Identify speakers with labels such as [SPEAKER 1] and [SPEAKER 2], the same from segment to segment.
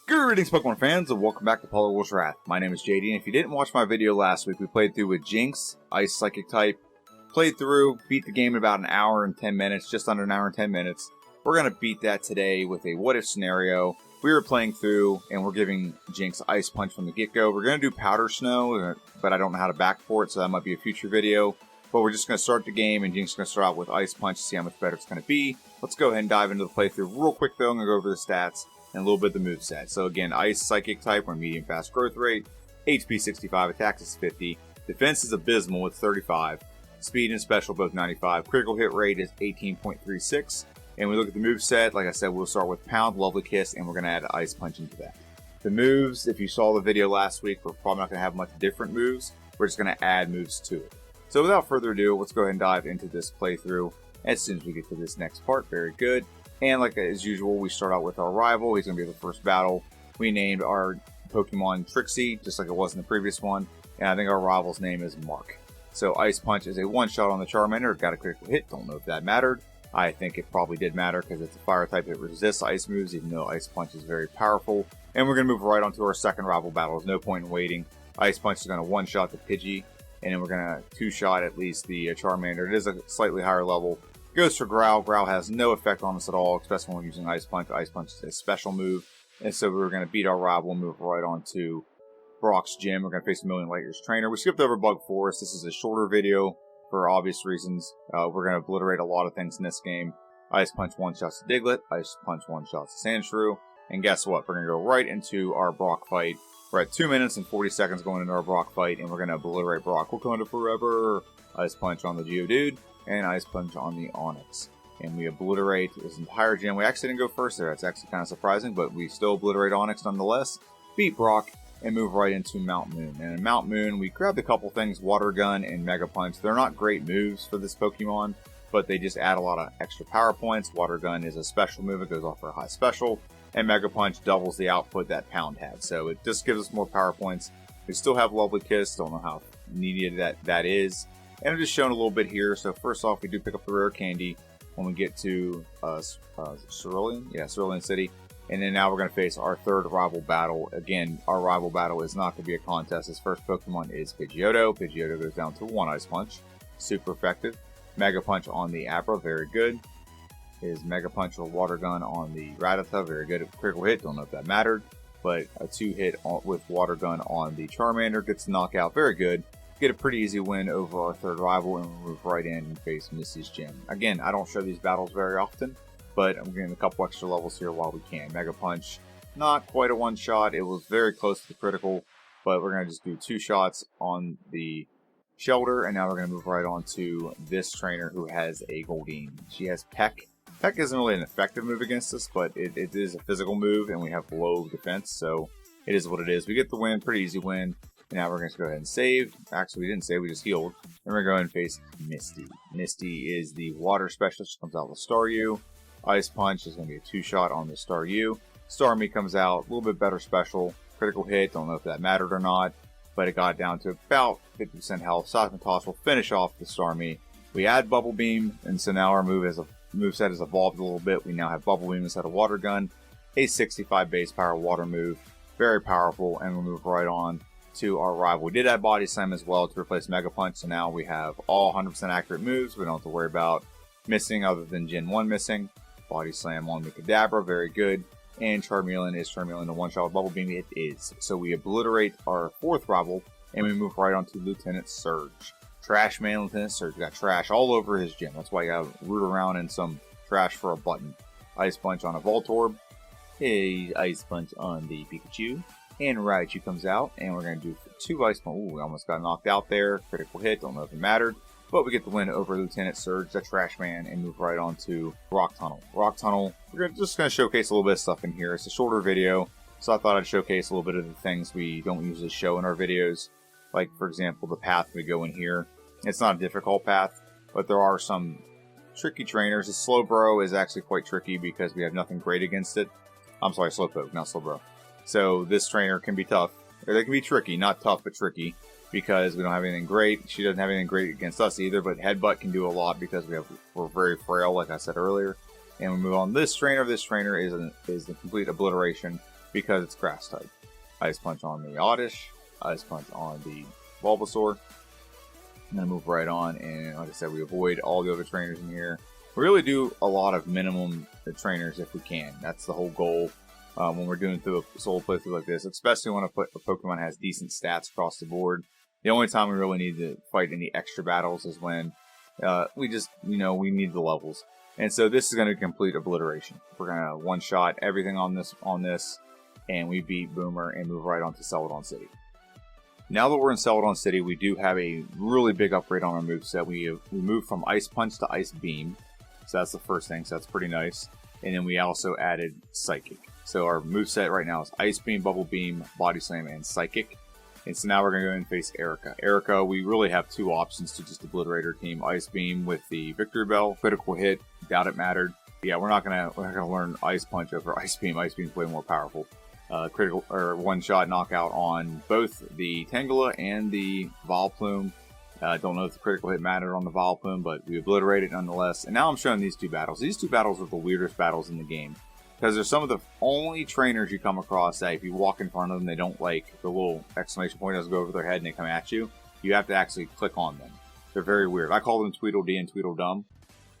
[SPEAKER 1] Greetings Pokemon fans and welcome back to Polywar's Wrath. My name is JD and if you didn't watch my video last week, we played through with Jynx, Ice Psychic type. Played through, beat the game in about an hour and 10 minutes, just under an hour and 10 minutes. We're going to beat that today with a what if scenario. We were playing through and we're giving Jynx Ice Punch from the get-go. We're going to do Powder Snow, but I don't know how to back for it, so that might be a future video. But we're just going to start the game and Jynx is going to start out with Ice Punch to see how much better it's going to be. Let's go ahead and dive into the playthrough real quick though. I'm going to go over the stats and a little bit of the moveset. So again, Ice Psychic type or medium fast growth rate, HP 65, attack is 50, defense is abysmal with 35, speed and special both 95, critical hit rate is 18.36, and we look at the moveset, like I said, we'll start with Pound, Lovely Kiss, and we're going to add Ice Punch into that. The moves, if you saw the video last week, we're probably not going to have much different moves, we're just going to add moves to it. So without further ado, let's go ahead and dive into this playthrough as soon as we get to this next part. Very good. And like as usual, we start out with our rival. He's going to be the first battle. We named our Pokemon Trixie, just like it was in the previous one. And I think our rival's name is Mark. So Ice Punch is a one-shot on the Charmander. It got a critical hit. Don't know if that mattered. I think it probably did matter because it's a fire type that resists ice moves, even though Ice Punch is very powerful. And we're going to move right on to our second rival battle. There's no point in waiting. Ice Punch is going to one-shot the Pidgey. And then we're going to two-shot at least the Charmander. It is a slightly higher level. Goes for Growl. Growl has no effect on us at all, especially when we're using Ice Punch. Ice Punch is a special move. And so we're going to beat our rival and move right on to Brock's gym. We're going to face a Million Light Years trainer. We skipped over Bug Forest. This is a shorter video for obvious reasons. We're going to obliterate a lot of things in this game. Ice Punch one-shots to Diglett. Ice Punch one-shots to Sandshrew. And guess what? We're going to go right into our Brock fight. We're at 2 minutes and 40 seconds going into our Brock fight, and we're going to obliterate Brock. Wakanda forever. Ice Punch on the Geodude. And Ice Punch on the Onix. And we obliterate his entire gym. We actually didn't go first there. That's actually kind of surprising, but we still obliterate Onix nonetheless. Beat Brock and move right into Mount Moon. And in Mount Moon, we grabbed a couple things, Water Gun and Mega Punch. They're not great moves for this Pokemon, but they just add a lot of extra power points. Water Gun is a special move. It goes off for a high special. And Mega Punch doubles the output that Pound had. So it just gives us more power points. We still have Lovely Kiss. Don't know how needed that is. And I'm just showing a little bit here. So first off, we do pick up the rare candy when we get to Cerulean? Yeah, Cerulean City. And then now we're going to face our third rival battle. Again, our rival battle is not going to be a contest. This first Pokemon is Pidgeotto. Pidgeotto goes down to one Ice Punch. Super effective. Mega Punch on the Abra. Very good. His Mega Punch or Water Gun on the Rattata. Very good. Critical hit. Don't know if that mattered. But a 2-hit with Water Gun on the Charmander. Gets the knockout. Very good. Get a pretty easy win over our third rival and we'll move right in and face Misty's gym. Again, I don't show these battles very often, but I'm getting a couple extra levels here while we can. Mega Punch, not quite a one-shot. It was very close to the critical, but we're going to just do 2 shots on the Shelter, and now we're going to move right on to this trainer who has a Goldeen. She has Peck. Peck isn't really an effective move against us, but it is a physical move, and we have low defense, so it is what it is. We get the win, pretty easy win. Now we're going to go ahead and save. Actually, we didn't save, we just healed. And we're going to face Misty. Misty is the water specialist. She comes out with Staryu. Ice Punch is going to be a 2-shot on the Staryu. Starmie comes out, a little bit better special. Critical hit, don't know if that mattered or not. But it got down to about 50% health. Seismic Toss will finish off the Starmie. We add Bubble Beam, and so now our moveset has evolved a little bit. We now have Bubble Beam instead of Water Gun. A 65 base power water move. Very powerful, and we'll move right on to our rival. We did add Body Slam as well to replace Mega Punch, so now we have all 100% accurate moves. We don't have to worry about missing other than Gen 1 missing. Body Slam on the Kadabra, very good. And Charmeleon is Charmeleon, the one-shot with Bubble Beam. It is. So we obliterate our fourth rival, and we move right on to Lieutenant Surge. Trash Man Lieutenant Surge. We got trash all over his gym. That's why you gotta root around in some trash for a button. Ice Punch on a Voltorb. A Ice Punch on the Pikachu. And Raichu comes out, and we're going to do 2 Ice Punch. Ooh, we almost got knocked out there. Critical hit, don't know if it mattered. But we get the win over Lieutenant Surge, the Trash Man, and move right on to Rock Tunnel. Rock Tunnel, we're just going to showcase a little bit of stuff in here. It's a shorter video, so I thought I'd showcase a little bit of the things we don't usually show in our videos. Like, for example, the path we go in here. It's not a difficult path, but there are some tricky trainers. The Slowbro is actually quite tricky because we have nothing great against it. I'm sorry, Slowpoke, not Slowbro. So this trainer can be tough. Or they can be tricky, not tough, but tricky. Because we don't have anything great. She doesn't have anything great against us either, but Headbutt can do a lot because we're very frail, like I said earlier. And we move on. This trainer is the complete obliteration. because it's grass type. Ice Punch on the Oddish, Ice Punch on the Bulbasaur. I'm going to move right on, and like I said, we avoid all the other trainers in here. We really do a lot of minimum trainers if we can. That's the whole goal when we're doing through a solo playthrough like this, especially when a Pokemon has decent stats across the board. The only time we really need to fight any extra battles is when we just, we need the levels. And so this is going to complete obliteration. We're going to one-shot everything on this, and we beat Boomer and move right on to Celadon City. Now that we're in Celadon City, we do have a really big upgrade on our moveset. We moved from Ice Punch to Ice Beam. So that's the first thing, so that's pretty nice. And then we also added Psychic. So our moveset right now is Ice Beam, Bubble Beam, Body Slam, and Psychic. And so now we're going to go and face Erica. Erica, we really have two options to just obliterate her team. Ice Beam with the Victory Bell, critical hit, doubt it mattered. Yeah, we're not gonna learn Ice Punch over Ice Beam. Ice Beam's way more powerful. Critical or one-shot knockout on both the Tangela and the Vileplume. Don't know if the critical hit mattered on the Vileplume, but we obliterated it nonetheless. And now I'm showing these two battles. These two battles are the weirdest battles in the game, because they're some of the only trainers you come across that if you walk in front of them, they don't like the little exclamation point doesn't go over their head and they come at you. You have to actually click on them. They're very weird. I call them Tweedledee and Tweedledum,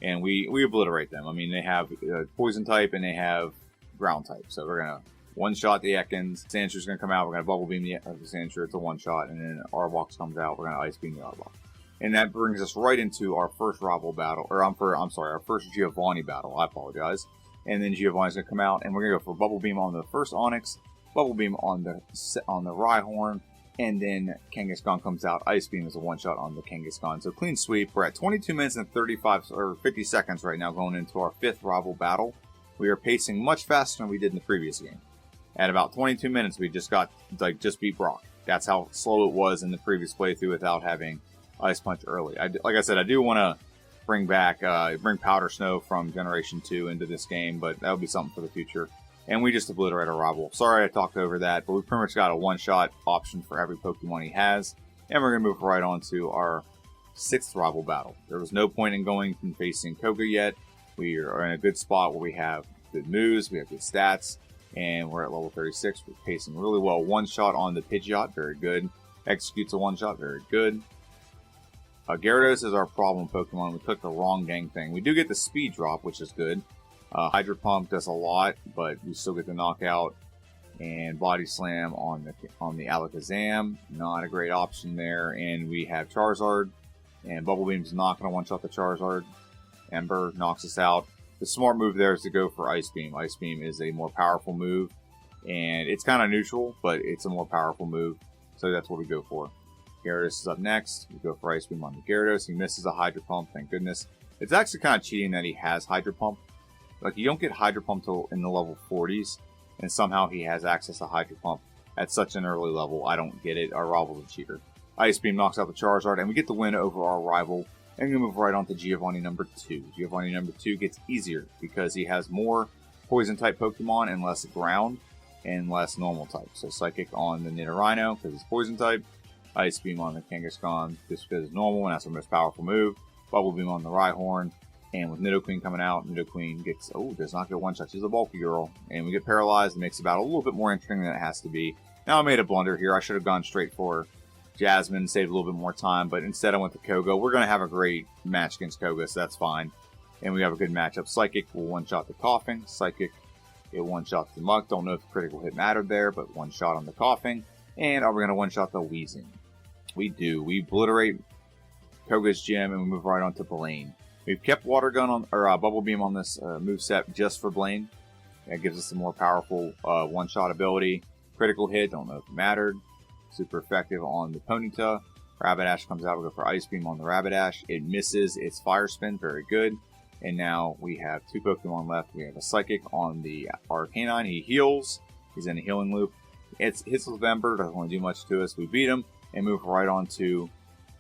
[SPEAKER 1] and we obliterate them. I mean, they have poison type and they have ground type, so we're gonna one-shot the Ekans. Sandshrews going to come out. We're going to Bubble Beam the Sandshrew. It's a one-shot. And then Arbok comes out. We're going to Ice Beam the Arbok. And that brings us right into our first rival battle. Or I'm sorry, our first Giovanni battle. I apologize. And then Giovanni's going to come out. And we're going to go for Bubble Beam on the first Onix. Bubble Beam on the Rhyhorn. And then Kangaskhan comes out. Ice Beam is a one-shot on the Kangaskhan. So clean sweep. We're at 22 minutes and 50 seconds right now going into our fifth rival battle. We are pacing much faster than we did in the previous game. At about 22 minutes, we just beat Brock. That's how slow it was in the previous playthrough without having Ice Punch early. Like I said, I do want to bring Powder Snow from Generation 2 into this game, but that would be something for the future. And we just obliterate our rival. Sorry I talked over that, but we pretty much got a one-shot option for every Pokemon he has. And we're going to move right on to our sixth rival battle. There was no point in going and facing Koga yet. We are in a good spot where we have good moves, we have good stats. And we're at level 36. We're pacing really well. One shot on the Pidgeot, very good. Executes a one shot, very good. Gyarados is our problem Pokemon. We took the wrong dang thing. We do get the speed drop, which is good. Hydro Pump does a lot, but we still get the knockout. And Body Slam on the Alakazam, not a great option there. And we have Charizard, and Bubble Beam's not going to one shot the Charizard. Ember knocks us out. The smart move there is to go for Ice Beam. Ice Beam is a more powerful move, and it's kind of neutral, but it's a more powerful move, so that's what we go for. Gyarados is up next. We go for Ice Beam on the Gyarados. He misses a Hydro Pump, thank goodness. It's actually kind of cheating that he has Hydro Pump. Like, you don't get Hydro Pump till in the level 40s, and somehow he has access to Hydro Pump at such an early level. I don't get it. Our rival's a cheater. Ice Beam knocks out the Charizard, and we get the win over our rival. And we move right on to Giovanni number 2. Giovanni number 2 gets easier because he has more Poison-type Pokemon and less Ground and less Normal type. So Psychic on the Nidorino because it's Poison-type. Ice Beam on the Kangaskhan just because it's normal and that's our most powerful move. Bubble Beam on the Rhyhorn. And with Nidoqueen coming out, Nidoqueen does not get one shot. She's a bulky girl. And we get paralyzed. It makes the battle a little bit more interesting than it has to be. Now I made a blunder here. I should have gone straight for Jasmine, saved a little bit more time, but instead I went to Koga. We're going to have a great match against Koga, so that's fine. And we have a good matchup. Psychic will one-shot the Coughing. Psychic, it one-shots the Muck. Don't know if the critical hit mattered there, but one shot on the Coughing. And are we going to one-shot the Weezing? We do. We obliterate Koga's gym, and we move right on to Blaine. We've kept Water Gun on, or Bubble Beam on this moveset just for Blaine. That gives us a more powerful one-shot ability. Critical hit, don't know if it mattered. Super effective on the Ponyta. Rapidash comes out. We go for Ice Beam on the Rapidash. It misses its Fire Spin. Very good. And now we have two Pokemon left. We have a Psychic on the Arcanine. He heals. He's in a healing loop. It hits with Ember. Doesn't want to do much to us. We beat him and move right on to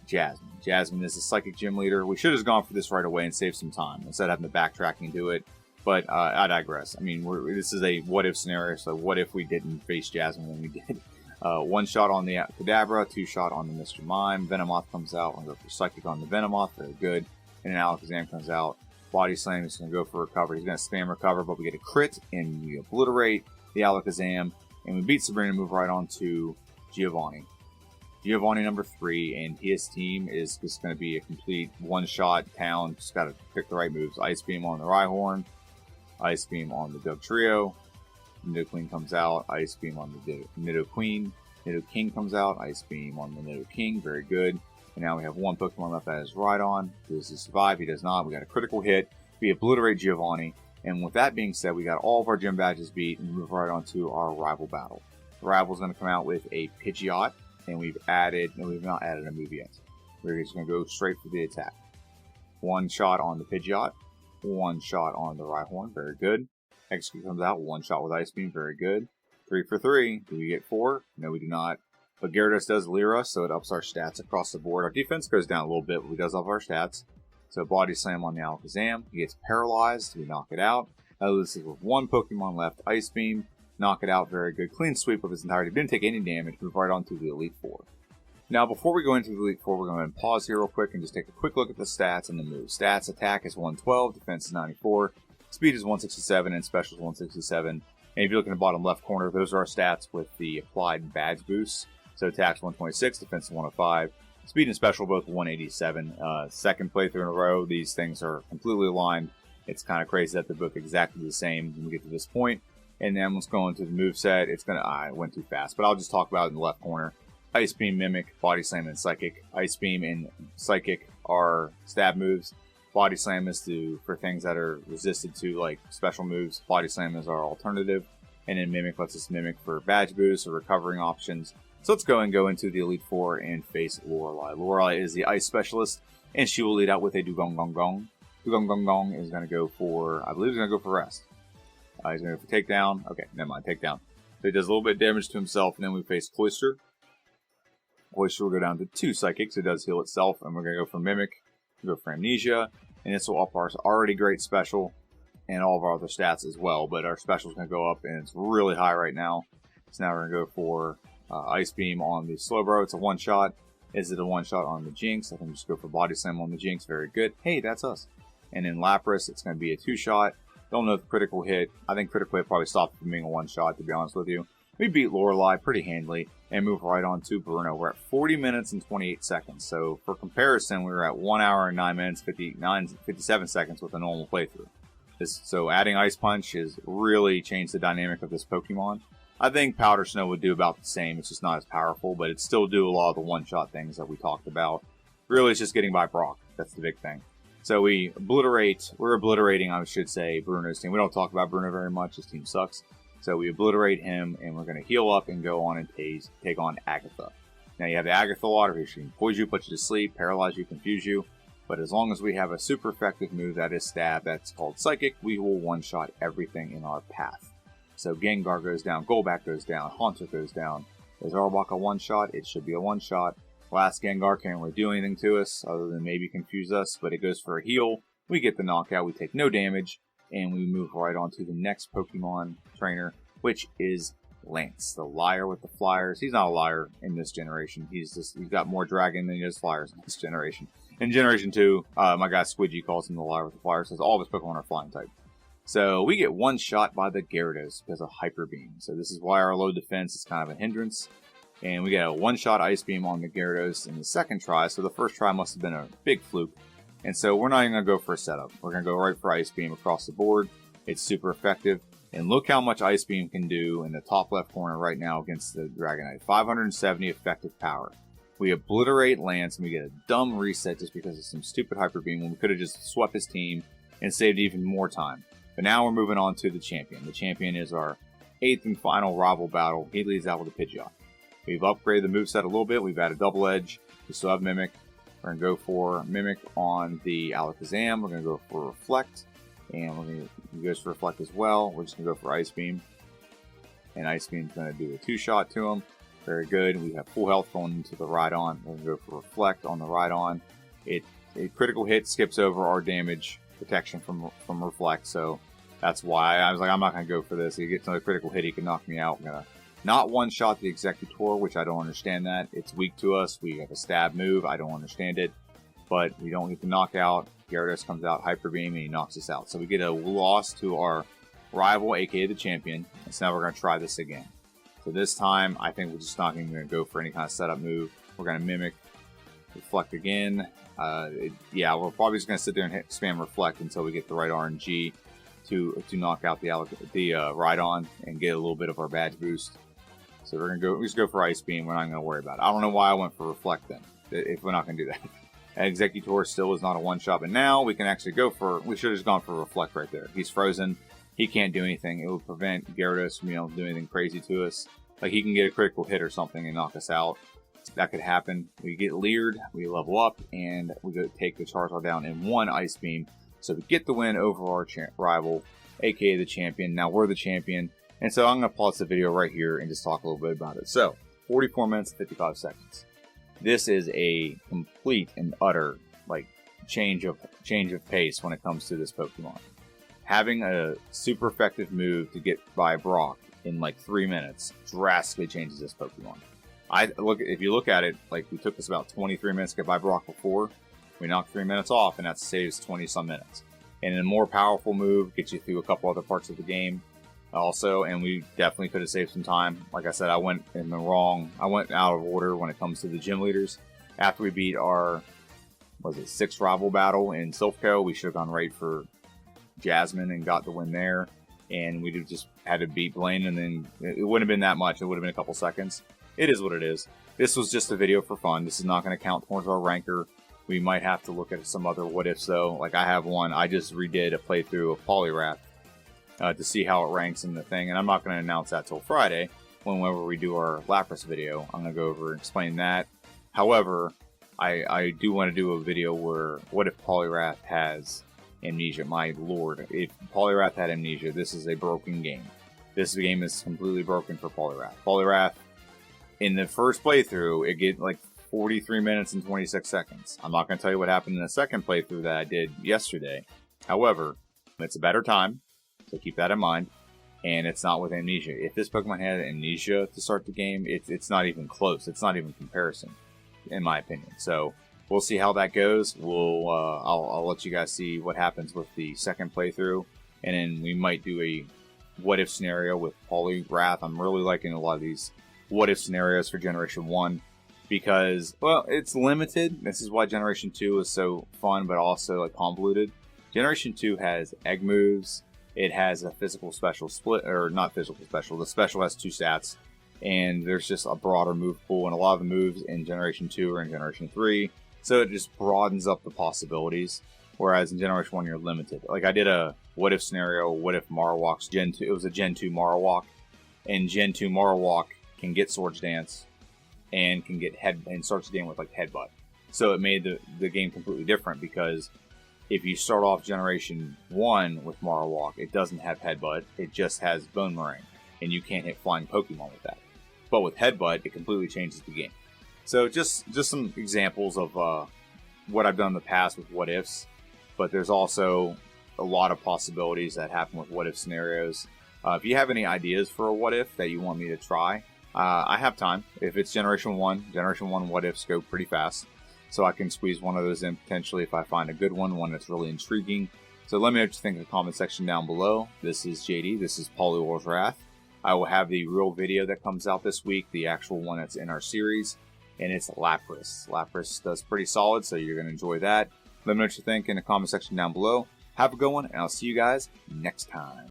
[SPEAKER 1] Jasmine. Jasmine is the Psychic Gym Leader. We should have gone for this right away and saved some time instead of having to backtrack and do it. But I digress. I mean, this is a what-if scenario. So what if we didn't face Jasmine when we did? One shot on the Kadabra, two shot on the Mr. Mime. Venomoth comes out. I'm going to go for Psychic on the Venomoth. Very good. And then Alakazam comes out. Body Slam is going to go for recover. He's going to spam recover, but we get a crit and we obliterate. the Alakazam, and we beat Sabrina, move right on to Giovanni. Giovanni number 3, and his team is just going to be a complete one-shot town. Just got to pick the right moves. Ice Beam on the Rhyhorn, Ice Beam on the Dugtrio, Nidoqueen comes out, Ice Beam on the Nidoqueen, Nidoking comes out, Ice Beam on the Nidoking, very good. And now we have one Pokemon left that is Rhydon. Does he survive? He does not. We got a critical hit. We obliterate Giovanni. And with that being said, we got all of our gym badges beat and move right on to our rival battle. The rival is going to come out with a Pidgeot. And we've not added a move yet. We're just going to go straight for the attack. One shot on the Pidgeot, one shot on the Rhyhorn, very good. Execute comes out, one shot with Ice Beam, very good. 3 for 3. Do we get 4? No, we do not. But Gyarados does leer us, so it ups our stats across the board. Our defense goes down a little bit, but we does up our stats. So Body Slam on the Alakazam. He gets paralyzed. We knock it out. This is with one Pokemon left. Ice Beam. Knock it out, very good. Clean sweep of his entirety. Didn't take any damage. Move right on to the Elite Four. Now, before we go into the Elite Four, we're going to pause here real quick and just take a quick look at the stats and the moves. Stats: attack is 112, defense is 94, speed is 167, and special is 167. And if you look in the bottom left corner, those are our stats with the applied badge boosts. So attack's 126, defense is 105, speed and special both 187. Second playthrough in a row, these things are completely aligned. It's kind of crazy that they're both exactly the same when we get to this point. And then let's go into the moveset. I went too fast, but I'll just talk about it in the left corner. Ice Beam, Mimic, Body Slam, and Psychic. Ice Beam and Psychic are stab moves. Body Slam is for things that are resisted to, like special moves. Body Slam is our alternative. And then Mimic lets us Mimic for badge boosts or recovering options. So let's go into the Elite Four and face Lorelei. Lorelei is the Ice Specialist, and she will lead out with a Dugong Gong Gong. Dugong Gong Gong is going to go for, I believe he's going to go for Rest. He's going to go for Takedown. Okay, never mind, Takedown. So he does a little bit of damage to himself, and then we face Cloyster. Cloyster will go down to 2 Psychics. It does heal itself, and we're going to go for Mimic, go for Amnesia, and this will up our already great special and all of our other stats as well. But our special is going to go up, and it's really high right now. So now we're going to go for Ice Beam on the Slowbro. It's a one-shot. Is it a one-shot on the Jynx? I can just go for Body Slam on the Jynx. Very good. Hey, that's us. And in Lapras, it's going to be a 2-shot. Don't know if critical hit. I think critical hit probably stopped from being a one-shot, to be honest with you. We beat Lorelei pretty handily and move right on to Bruno. We're at 40 minutes and 28 seconds. So for comparison, we were at 1 hour and 9 minutes, 57 seconds with a normal playthrough. So adding Ice Punch has really changed the dynamic of this Pokemon. I think Powder Snow would do about the same. It's just not as powerful, but it still do a lot of the one-shot things that we talked about. Really, it's just getting by Brock. That's the big thing. So we're obliterating, I should say, Bruno's team. We don't talk about Bruno very much. His team sucks. So we obliterate him, and we're going to heal up and go on and take on Agatha. Now you have the Agatha water here. She can poison you, put you to sleep, paralyze you, confuse you. But as long as we have a super effective move that is Stab, that's called Psychic, we will one-shot everything in our path. So Gengar goes down, Golbat goes down, Haunter goes down. Is Arbok a one-shot? It should be a one-shot. Last Gengar can't really do anything to us other than maybe confuse us, but it goes for a heal. We get the knockout, we take no damage, and we move right on to the next Pokemon trainer, which is Lance, the liar with the flyers. He's not a liar in this generation. He's got more dragon than he does flyers in this generation. In Generation 2, my guy Squidgy calls him the liar with the flyers, says all of his Pokemon are flying type. So we get one shot by the Gyarados because of Hyper Beam. So this is why our low defense is kind of a hindrance. And we get a one-shot Ice Beam on the Gyarados in the second try, so the first try must have been a big fluke. And so we're not even going to go for a setup. We're going to go right for Ice Beam across the board. It's super effective. And look how much Ice Beam can do in the top left corner right now against the Dragonite. 570 effective power. We obliterate Lance, and we get a dumb reset just because of some stupid Hyper Beam when we could have just swept his team and saved even more time. But now we're moving on to the champion. The champion is our 8th and final rival battle. He leads out with a Pidgeot. We've upgraded the moveset a little bit. We've added Double Edge. We still have Mimic. We're going to go for Mimic on the Alakazam. We're going to go for Reflect. And he goes for Reflect as well. We're just going to go for Ice Beam. And Ice Beam's going to do a 2-shot to him. Very good. We have full health going into the Rhydon. We're going to go for Reflect on the Rhydon. A critical hit skips over our damage protection from Reflect. So that's why I was like, I'm not going to go for this. He gets another critical hit, he can knock me out. I'm going to not one-shot the Executor, which I don't understand that. It's weak to us. We have a stab move. I don't understand it. But we don't get the knockout. Gyarados comes out, Hyper Beam, and he knocks us out. So we get a loss to our rival, aka the champion. And so now we're going to try this again. So this time, I think we're just not even going to go for any kind of setup move. We're going to mimic, reflect again. Yeah, we're probably just going to sit there and spam reflect until we get the right RNG to knock out the Rhydon and get a little bit of our badge boost. So we're going to just go for Ice Beam. We're not going to worry about it. I don't know why I went for reflect then, if we're not going to do that. Executor still is not a one-shot, but now we can actually go for, we should have just gone for reflect right there. He's frozen. He can't do anything. It will prevent Gyarados from being able to do anything crazy to us. Like, he can get a critical hit or something and knock us out. That could happen. We get leered, we level up, and we go take the Charizard down in one Ice Beam. So we get the win over our rival, aka the champion. Now we're the champion. And so I'm going to pause the video right here and just talk a little bit about it. So, 44 minutes and 55 seconds. This is a complete and utter, like, change of pace when it comes to this Pokemon. Having a super effective move to get by Brock in like 3 minutes drastically changes this Pokemon. If you look at it, like, we took us about 23 minutes to get by Brock before. We knocked 3 minutes off, and that saves 20 some minutes. And a more powerful move gets you through a couple other parts of the game also, and we definitely could have saved some time. Like I said, I went out of order when it comes to the gym leaders. After we beat our, sixth rival battle in Silphco, we should have gone right for Jasmine and got the win there. And we just had to beat Blaine, and then it wouldn't have been that much. It would have been a couple seconds. It is what it is. This was just a video for fun. This is not going to count towards our ranker. We might have to look at some other what-ifs, though. Like, I have one. I just redid a playthrough of Poliwrath to see how it ranks in the thing. And I'm not going to announce that till Friday, whenever we do our Lapras video. I'm going to go over and explain that. However, I do want to do a video where, what if Poliwrath has amnesia? My lord, if Poliwrath had amnesia, this is a broken game. This game is completely broken for Poliwrath. Poliwrath, in the first playthrough, it get like 43 minutes and 26 seconds. I'm not going to tell you what happened in the second playthrough that I did yesterday. However, it's a better time, so keep that in mind. And it's not with amnesia. If this Pokemon had amnesia to start the game, it's not even close. It's not even comparison, in my opinion. So we'll see how that goes. I'll let you guys see what happens with the second playthrough, and then we might do a what if scenario with Poliwrath. I'm really liking a lot of these what if scenarios for Generation 1 because, well, it's limited. This is why Generation 2 is so fun, but also like convoluted. Generation 2 has egg moves. It has a physical special split, or not physical special. The special has 2 stats, and there's just a broader move pool, and a lot of the moves in Generation 2 are in Generation 3, so it just broadens up the possibilities, whereas in Generation 1 you're limited. Like, I did a what if scenario, what if Marowak's Gen 2, it was a Gen 2 Marowak, and Gen 2 Marowak can get Swords Dance, and can get and starts the game with like Headbutt. So it made the game completely different, because if you start off Generation 1 with Marowak, it doesn't have Headbutt, it just has Bone Meringue, and you can't hit flying Pokemon with that. But with Headbutt, it completely changes the game. So just some examples of what I've done in the past with what ifs, but there's also a lot of possibilities that happen with what if scenarios. If you have any ideas for a what if that you want me to try, I have time. If it's Generation 1 what ifs go pretty fast. So I can squeeze one of those in potentially if I find a good one that's really intriguing. So let me know what you think in the comment section down below. This is JD, this is Poliwrath Wrath. I will have the real video that comes out this week, the actual one that's in our series, and it's Lapras. Lapras does pretty solid, so you're going to enjoy that. Let me know what you think in the comment section down below. Have a good one, and I'll see you guys next time.